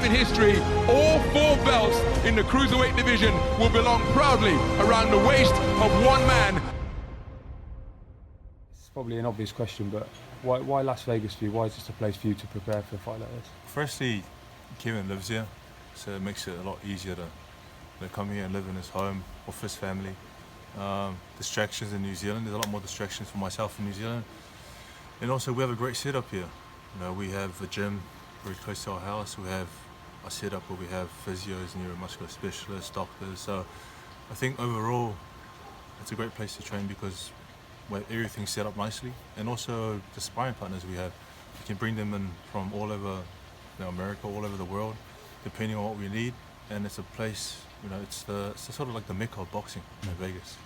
in history, all 4 belts in the cruiserweight division will belong proudly around the waist of one man. It's probably an obvious question, but why Las Vegas for you? Why is this a place for you to prepare for a fight like this? Firstly, Kevin lives here, so it makes it a lot easier to come here and live in his home with his family. Distractions in New Zealand, there's a lot more distractions for myself in New Zealand. And also we have a great setup here. You know, we have a gym very close to our house. We have a setup where we have physios, neuromuscular specialists, doctors. So I think overall it's a great place to train because everything's set up nicely. And also the sparring partners we have, we can bring them in from all over America, all over the world, depending on what we need. And it's a place, it's sort of like the mecca of boxing in Vegas.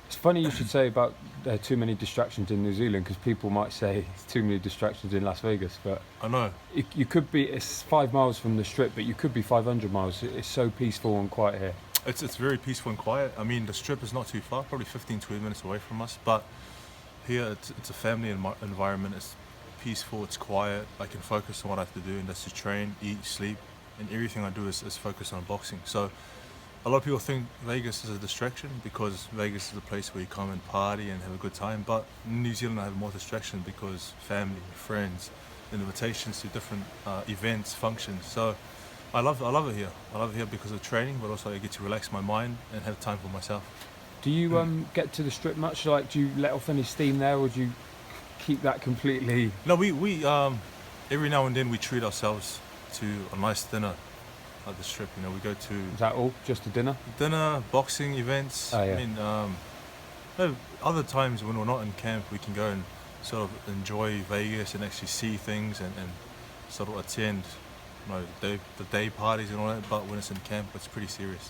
It's funny you should say about too many distractions in New Zealand, because people might say it's too many distractions in Las Vegas, but I know. You could be, it's 5 miles from the Strip, but you could be 500 miles. It's so peaceful and quiet here. It's very peaceful and quiet. I mean, the Strip is not too far, probably 15, 20 minutes away from us, but here it's a family environment. It's peaceful, it's quiet. I can focus on what I have to do, and that's to train, eat, sleep, and everything I do is focused on boxing. So a lot of people think Vegas is a distraction because Vegas is a place where you come and party and have a good time, but in New Zealand I have more distraction because family, friends, invitations to different events, functions. So I love it here. I love it here because of training, but also I get to relax my mind and have time for myself. Do you get to the Strip much? Like, do you let off any steam there, or do you keep that completely? No, we every now and then we treat ourselves to a nice dinner at the Strip. We go to... Is that all? Just a dinner? Dinner, boxing events. Oh, yeah. I mean, other times when we're not in camp, we can go and sort of enjoy Vegas and actually see things and sort of attend the day parties and all that. But when it's in camp, it's pretty serious.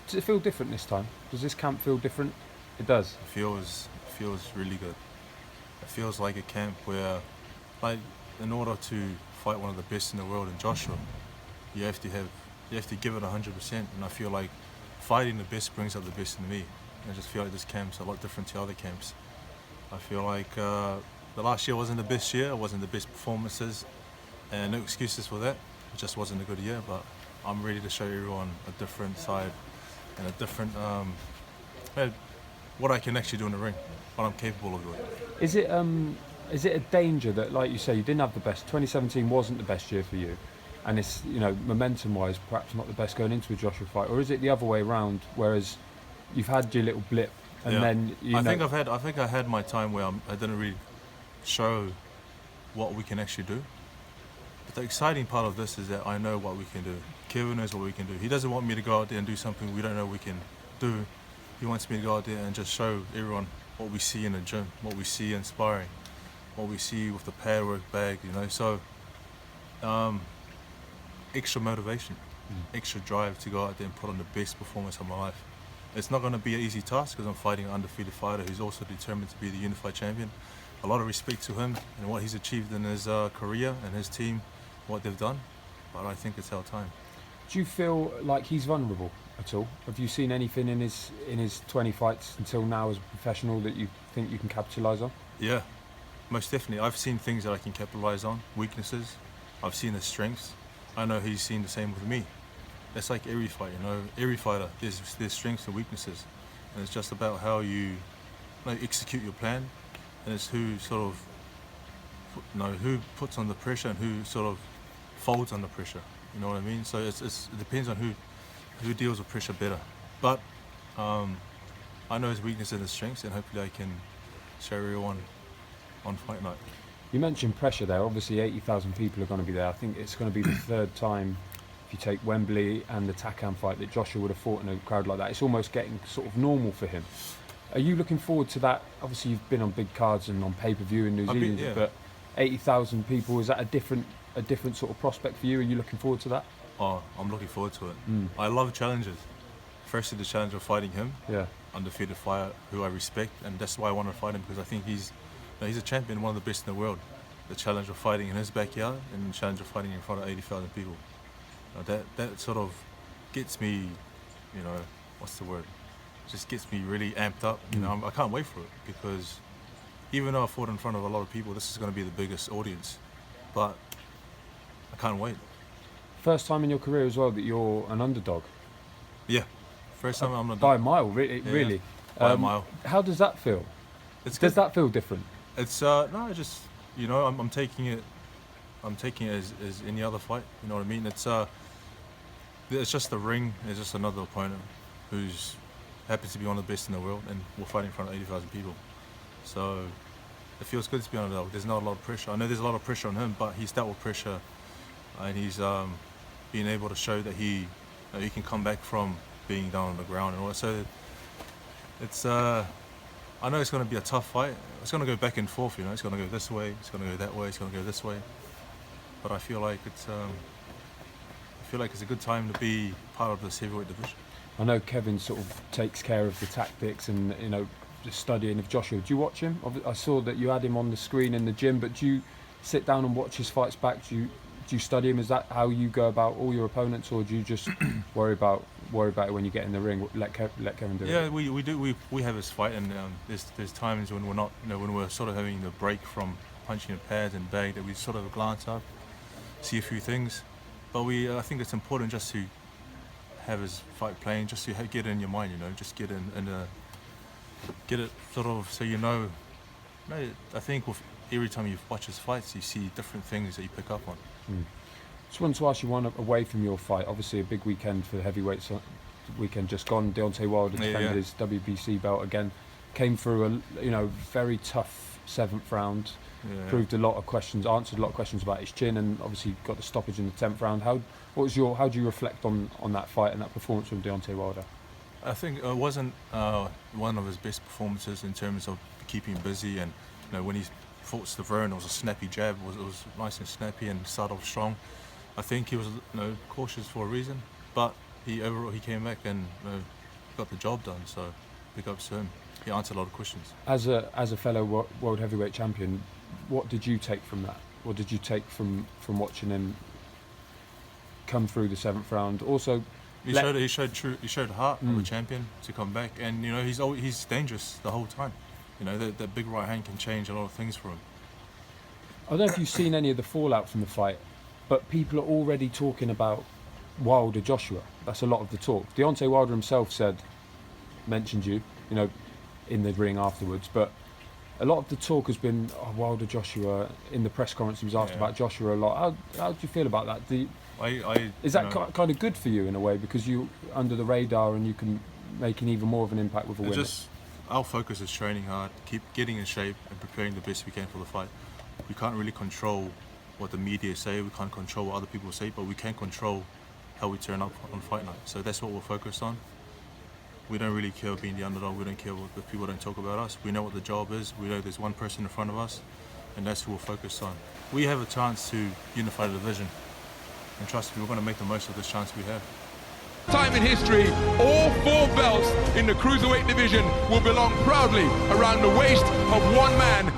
Does it feel different this time? Does this camp feel different? It does. It feels really good. It feels like a camp where, like, in order to fight one of the best in the world in Joshua, you have to give it 100%, and I feel like fighting the best brings out the best in me. I just feel like this camp's a lot different to other camps. I feel like the last year wasn't the best year, it wasn't the best performances, and no excuses for that. It just wasn't a good year, but I'm ready to show everyone a different side and a different what I can actually do in the ring, what I'm capable of doing. Is it a danger that, like you say, you didn't have the best? 2017 wasn't the best year for you, and it's, momentum-wise, perhaps not the best going into a Joshua fight, or is it the other way around? Whereas you've had your little blip, and then I think I had my time where I didn't really show what we can actually do. But the exciting part of this is that I know what we can do. Kevin knows what we can do. He doesn't want me to go out there and do something we don't know we can do. He wants me to go out there and just show everyone what we see in the gym, what we see in sparring, what we see with the pad work bag, So extra motivation, extra drive to go out there and put on the best performance of my life. It's not going to be an easy task because I'm fighting an undefeated fighter who's also determined to be the unified champion. A lot of respect to him and what he's achieved in his career and his team, what they've done. But I think it's our time. Do you feel like he's vulnerable at all? Have you seen anything in his 20 fights until now as a professional that you think you can capitalise on? Yeah, most definitely. I've seen things that I can capitalise on, weaknesses. I've seen his strengths. I know he's seen the same with me. It's like every fight, every fighter, there's strengths and weaknesses. And it's just about how you execute your plan, and it's who sort of, who puts on the pressure and who sort of folds under pressure. You know what I mean? So it depends on who deals with pressure better. But I know his weaknesses and his strengths, and hopefully I can show everyone on fight night. You mentioned pressure there. Obviously 80,000 people are going to be there. I think it's going to be the third time, if you take Wembley and the Takam fight, that Joshua would have fought in a crowd like that. It's almost getting sort of normal for him. Are you looking forward to that? Obviously you've been on big cards and on pay-per-view in New Zealand, but 80,000 people, is that a different sort of prospect for you? Are you looking forward to that? Oh, I'm looking forward to it. I love challenges. Firstly, the challenge of fighting him, undefeated fighter who I respect, and that's why I want to fight him, because I think he's a champion, one of the best in the world. The challenge of fighting in his backyard and the challenge of fighting in front of 80,000 people. That sort of gets me, what's the word? Just gets me really amped up. I can't wait for it, because even though I fought in front of a lot of people, this is going to be the biggest audience. But I can't wait. first time in your career as well that you're an underdog? Yeah, first time I'm not By a mile, really. Yeah, really. by a mile. How does that feel? It's Does good. that feel different? It's no, just I'm taking it. I'm taking it as any other fight. You know what I mean? It's just the ring. It's just another opponent who's happens to be one of the best in the world, and we're fighting in front of 80,000 people. So it feels good to be underdog. There's not a lot of pressure. I know there's a lot of pressure on him, but he's dealt with pressure, and he's been able to show that he can come back from being down on the ground and all that. So it's I know it's going to be a tough fight. It's going to go back and forth. It's going to go this way. It's going to go that way. It's going to go this way. But I feel like it's a good time to be part of this heavyweight division. I know Kevin sort of takes care of the tactics and the studying of Joshua. Do you watch him? I saw that you had him on the screen in the gym, but do you sit down and watch his fights back? Do you study him? Is that how you go about all your opponents, or do you just worry about it when you get in the ring? Let Kevin do it. Yeah, we do. We have his fight, and there's times when we're not, when we're sort of having the break from punching the pads and bag, that we sort of glance up, see a few things. But I think it's important just to have his fight playing, just to get it in your mind, just get get it sort of so I think with every time you watch his fights, you see different things that you pick up on. Just wanted to ask you one away from your fight. Obviously, a big weekend for the heavyweights. Weekend just gone. Deontay Wilder defended his WBC belt again. Came through a very tough 7th round. Proved a lot of questions, answered a lot of questions about his chin, and obviously got the stoppage in the 10th round. How do you reflect on that fight and that performance from Deontay Wilder? I think it wasn't one of his best performances in terms of keeping busy, and when he fought Stavern, it was a snappy jab. It was nice and snappy and started off strong. I think he was cautious for a reason, but overall he came back and got the job done. So big ups to him. He answered a lot of questions. As a fellow world heavyweight champion, what did you take from that? What did you take from watching him come through the 7th round? Also, he showed heart of a champion to come back, and he's dangerous the whole time. That big right hand can change a lot of things for him. I don't know if you've seen any of the fallout from the fight, but people are already talking about Wilder Joshua. That's a lot of the talk. Deontay Wilder himself mentioned you, in the ring afterwards, but a lot of the talk has been Wilder Joshua. In the press conference, he was asked about Joshua a lot. How do you feel about that? Is that kind of good for you in a way, because you're under the radar and you can make even more of an impact with a win? Our focus is training hard, keep getting in shape and preparing the best we can for the fight. We can't really control what the media say, we can't control what other people say, but we can control how we turn up on fight night. So that's what we're focused on. We don't really care being the underdog, we don't care what the people don't talk about us. We know what the job is, we know there's one person in front of us, and that's who we're focused on. We have a chance to unify the division, and trust me, we're going to make the most of this chance we have. Time in history, all 4 belts in the cruiserweight division will belong proudly around the waist of one man,